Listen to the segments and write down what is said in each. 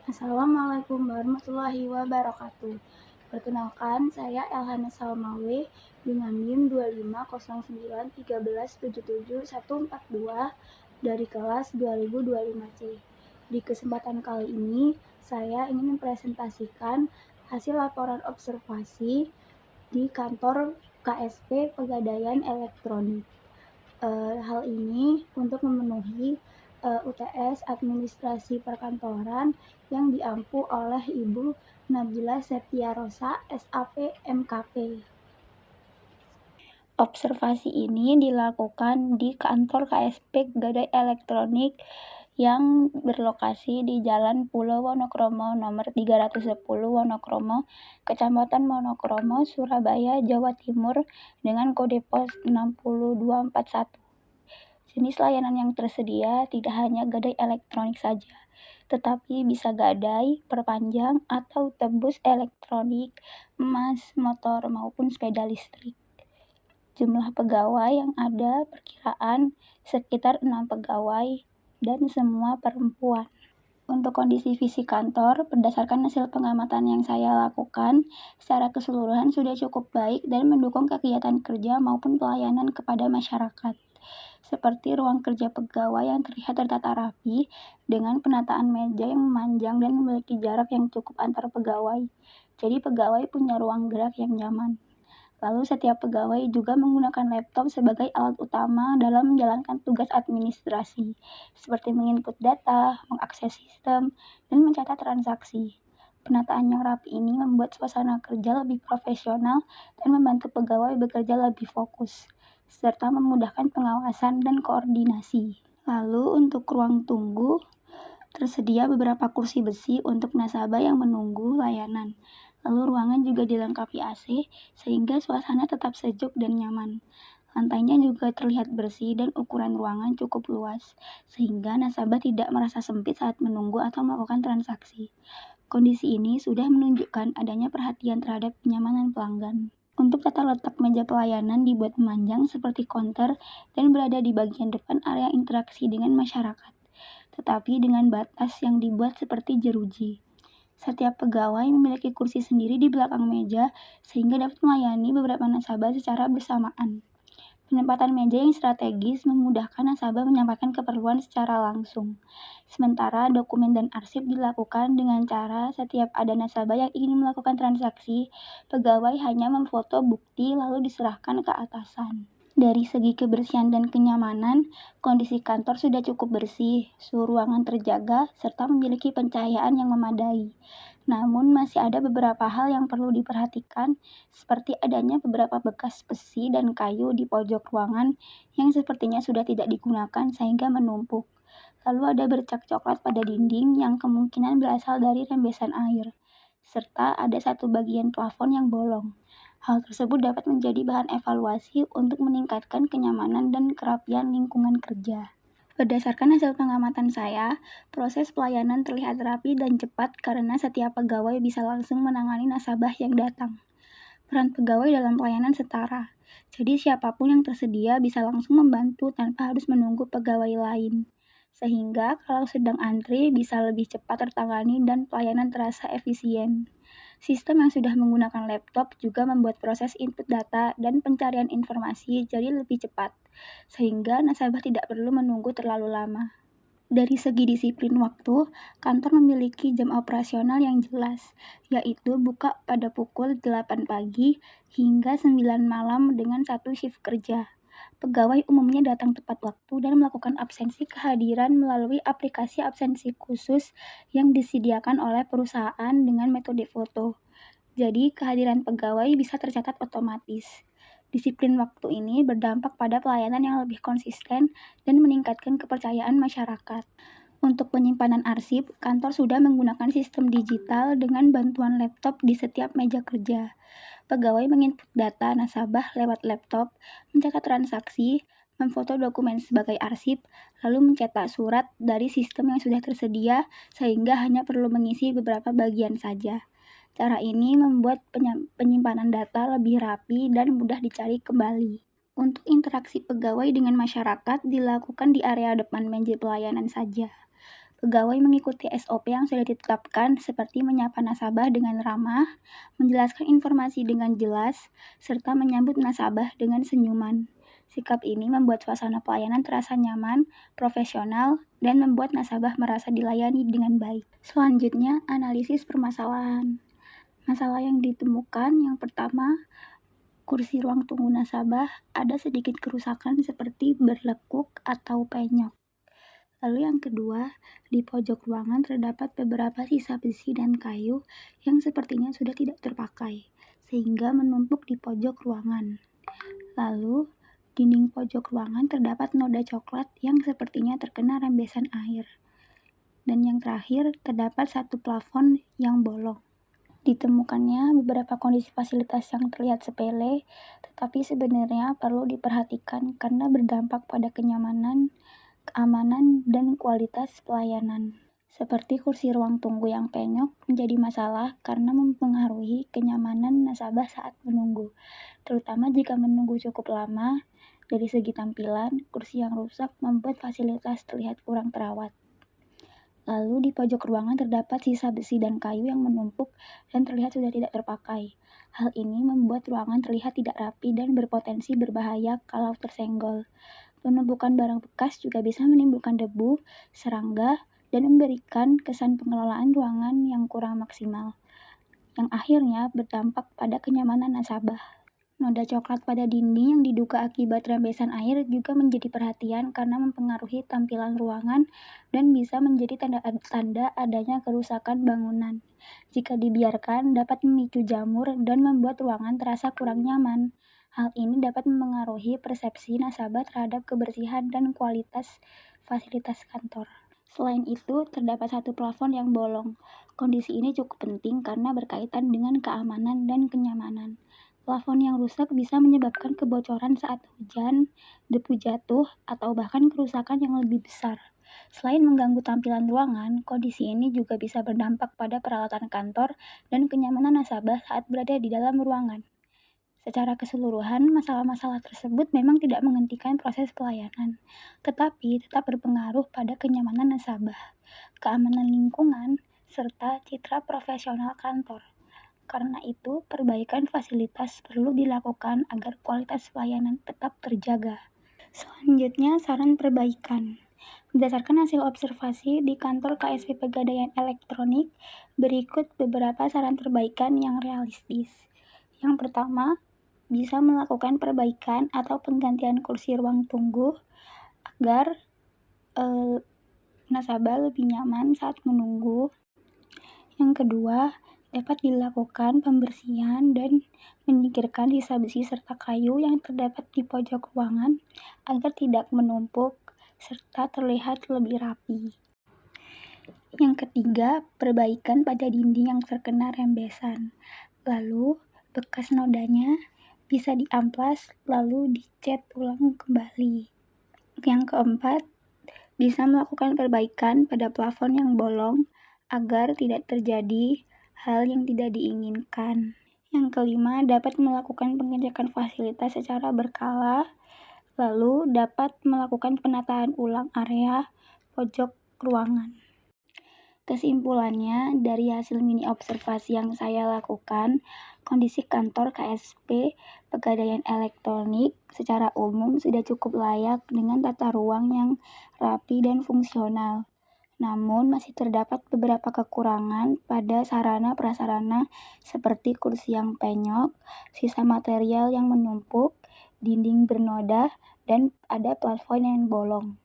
Assalamualaikum warahmatullahi wabarakatuh. Perkenalkan, saya Elhana Salmawe dengan NIM 250913774142 dari kelas 2025C. Di kesempatan kali ini, saya ingin mempresentasikan hasil laporan observasi di kantor KSP Pegadaian Elektronik. Hal ini untuk memenuhi UTS Administrasi Perkantoran yang diampu oleh Ibu Nabila Septiarosa, SAP MKP. Observasi ini dilakukan di kantor KSP Pegadaian Elektronik yang berlokasi di Jalan Pulau Wonokromo nomor 310 Wonokromo, Kecamatan Wonokromo, Surabaya, Jawa Timur dengan kode pos 60241. Jenis layanan yang tersedia tidak hanya gadai elektronik saja, tetapi bisa gadai, perpanjang, atau tembus elektronik, emas, motor, maupun sepeda listrik. Jumlah pegawai yang ada perkiraan sekitar 6 pegawai dan semua perempuan. Untuk kondisi fisik kantor, berdasarkan hasil pengamatan yang saya lakukan, secara keseluruhan sudah cukup baik dan mendukung kegiatan kerja maupun pelayanan kepada masyarakat. Seperti ruang kerja pegawai yang terlihat tertata rapi dengan penataan meja yang memanjang dan memiliki jarak yang cukup antar pegawai. Jadi pegawai punya ruang gerak yang nyaman. Lalu setiap pegawai juga menggunakan laptop sebagai alat utama dalam menjalankan tugas administrasi, seperti menginput data, mengakses sistem, dan mencatat transaksi. Penataan yang rapi ini membuat suasana kerja lebih profesional dan membantu pegawai bekerja lebih fokus, serta memudahkan pengawasan dan koordinasi. Lalu untuk ruang tunggu, tersedia beberapa kursi besi untuk nasabah yang menunggu layanan. Lalu ruangan juga dilengkapi AC sehingga suasana tetap sejuk dan nyaman. Lantainya juga terlihat bersih dan ukuran ruangan cukup luas, sehingga nasabah tidak merasa sempit saat menunggu atau melakukan transaksi. Kondisi ini sudah menunjukkan adanya perhatian terhadap kenyamanan pelanggan. Untuk tata letak meja pelayanan dibuat memanjang seperti counter dan berada di bagian depan area interaksi dengan masyarakat, tetapi dengan batas yang dibuat seperti jeruji. Setiap pegawai memiliki kursi sendiri di belakang meja sehingga dapat melayani beberapa nasabah secara bersamaan. Penempatan meja yang strategis memudahkan nasabah menyampaikan keperluan secara langsung. Sementara dokumen dan arsip dilakukan dengan cara setiap ada nasabah yang ingin melakukan transaksi, pegawai hanya memfoto bukti lalu diserahkan ke atasan. Dari segi kebersihan dan kenyamanan, kondisi kantor sudah cukup bersih, suhu ruangan terjaga, serta memiliki pencahayaan yang memadai. Namun masih ada beberapa hal yang perlu diperhatikan, seperti adanya beberapa bekas besi dan kayu di pojok ruangan yang sepertinya sudah tidak digunakan sehingga menumpuk. Lalu ada bercak coklat pada dinding yang kemungkinan berasal dari rembesan air, serta ada satu bagian plafon yang bolong. Hal tersebut dapat menjadi bahan evaluasi untuk meningkatkan kenyamanan dan kerapian lingkungan kerja. Berdasarkan hasil pengamatan saya, proses pelayanan terlihat rapi dan cepat karena setiap pegawai bisa langsung menangani nasabah yang datang. Peran pegawai dalam pelayanan setara, jadi siapapun yang tersedia bisa langsung membantu tanpa harus menunggu pegawai lain. Sehingga kalau sedang antri bisa lebih cepat tertangani dan pelayanan terasa efisien. Sistem yang sudah menggunakan laptop juga membuat proses input data dan pencarian informasi jadi lebih cepat, sehingga nasabah tidak perlu menunggu terlalu lama. Dari segi disiplin waktu, kantor memiliki jam operasional yang jelas, yaitu buka pada pukul 8 pagi hingga 9 malam dengan satu shift kerja. Pegawai umumnya datang tepat waktu dan melakukan absensi kehadiran melalui aplikasi absensi khusus yang disediakan oleh perusahaan dengan metode foto. Jadi, kehadiran pegawai bisa tercatat otomatis. Disiplin waktu ini berdampak pada pelayanan yang lebih konsisten dan meningkatkan kepercayaan masyarakat. Untuk penyimpanan arsip, kantor sudah menggunakan sistem digital dengan bantuan laptop di setiap meja kerja. Pegawai menginput data nasabah lewat laptop, mencatat transaksi, memfoto dokumen sebagai arsip, lalu mencetak surat dari sistem yang sudah tersedia sehingga hanya perlu mengisi beberapa bagian saja. Cara ini membuat penyimpanan data lebih rapi dan mudah dicari kembali. Untuk interaksi pegawai dengan masyarakat dilakukan di area depan meja pelayanan saja. Pegawai mengikuti SOP yang sudah ditetapkan seperti menyapa nasabah dengan ramah, menjelaskan informasi dengan jelas, serta menyambut nasabah dengan senyuman. Sikap ini membuat suasana pelayanan terasa nyaman, profesional, dan membuat nasabah merasa dilayani dengan baik. Selanjutnya, analisis permasalahan. Masalah yang ditemukan yang pertama, kursi ruang tunggu nasabah ada sedikit kerusakan seperti berlekuk atau penyok. Lalu yang kedua, di pojok ruangan terdapat beberapa sisa besi dan kayu yang sepertinya sudah tidak terpakai, sehingga menumpuk di pojok ruangan. Lalu, dinding pojok ruangan terdapat noda coklat yang sepertinya terkena rembesan air. Dan yang terakhir, terdapat satu plafon yang bolong. Ditemukannya beberapa kondisi fasilitas yang terlihat sepele, tetapi sebenarnya perlu diperhatikan karena berdampak pada kenyamanan, keamanan, dan kualitas pelayanan. Seperti kursi ruang tunggu yang penyok menjadi masalah karena mempengaruhi kenyamanan nasabah saat menunggu, terutama jika menunggu cukup lama. Dari segi tampilan, kursi yang rusak membuat fasilitas terlihat kurang terawat. Lalu di pojok ruangan terdapat sisa besi dan kayu yang menumpuk dan terlihat sudah tidak terpakai. Hal ini membuat ruangan terlihat tidak rapi dan berpotensi berbahaya kalau tersenggol. Penumpukan barang bekas juga bisa menimbulkan debu, serangga, dan memberikan kesan pengelolaan ruangan yang kurang maksimal, yang akhirnya berdampak pada kenyamanan nasabah. Noda coklat pada dinding yang diduga akibat rembesan air juga menjadi perhatian karena mempengaruhi tampilan ruangan dan bisa menjadi tanda adanya kerusakan bangunan. Jika dibiarkan, dapat memicu jamur dan membuat ruangan terasa kurang nyaman. Hal ini dapat mempengaruhi persepsi nasabah terhadap kebersihan dan kualitas fasilitas kantor. Selain itu, terdapat satu plafon yang bolong. Kondisi ini cukup penting karena berkaitan dengan keamanan dan kenyamanan. Plafon yang rusak bisa menyebabkan kebocoran saat hujan, debu jatuh, atau bahkan kerusakan yang lebih besar. Selain mengganggu tampilan ruangan, kondisi ini juga bisa berdampak pada peralatan kantor dan kenyamanan nasabah saat berada di dalam ruangan. Secara keseluruhan, masalah-masalah tersebut memang tidak menghentikan proses pelayanan, tetapi tetap berpengaruh pada kenyamanan nasabah, keamanan lingkungan, serta citra profesional kantor. Karena itu, perbaikan fasilitas perlu dilakukan agar kualitas pelayanan tetap terjaga. Selanjutnya, saran perbaikan. Berdasarkan hasil observasi di kantor KSP Pegadaian Elektronik, berikut beberapa saran perbaikan yang realistis. Yang pertama, bisa melakukan perbaikan atau penggantian kursi ruang tunggu agar nasabah lebih nyaman saat menunggu. Yang kedua, dapat dilakukan pembersihan dan menyingkirkan sisa besi serta kayu yang terdapat di pojok ruangan agar tidak menumpuk serta terlihat lebih rapi. Yang ketiga, perbaikan pada dinding yang terkena rembesan. Lalu, bekas nodanya bisa diamplas lalu dicat ulang kembali. Yang keempat, bisa melakukan perbaikan pada plafon yang bolong agar tidak terjadi hal yang tidak diinginkan. Yang kelima, dapat melakukan pengecekan fasilitas secara berkala, lalu dapat melakukan penataan ulang area pojok ruangan. Kesimpulannya, dari hasil mini observasi yang saya lakukan, kondisi kantor KSP Pegadaian Elektronik secara umum sudah cukup layak dengan tata ruang yang rapi dan fungsional. Namun, masih terdapat beberapa kekurangan pada sarana-prasarana seperti kursi yang penyok, sisa material yang menumpuk, dinding bernoda, dan ada plafon yang bolong.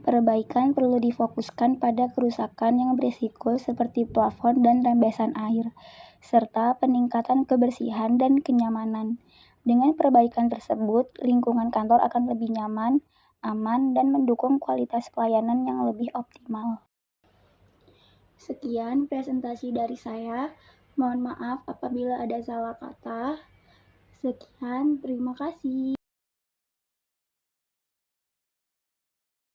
Perbaikan perlu difokuskan pada kerusakan yang berisiko seperti plafon dan rembesan air, serta peningkatan kebersihan dan kenyamanan. Dengan perbaikan tersebut, lingkungan kantor akan lebih nyaman, aman, dan mendukung kualitas pelayanan yang lebih optimal. Sekian presentasi dari saya. Mohon maaf apabila ada salah kata. Sekian, terima kasih.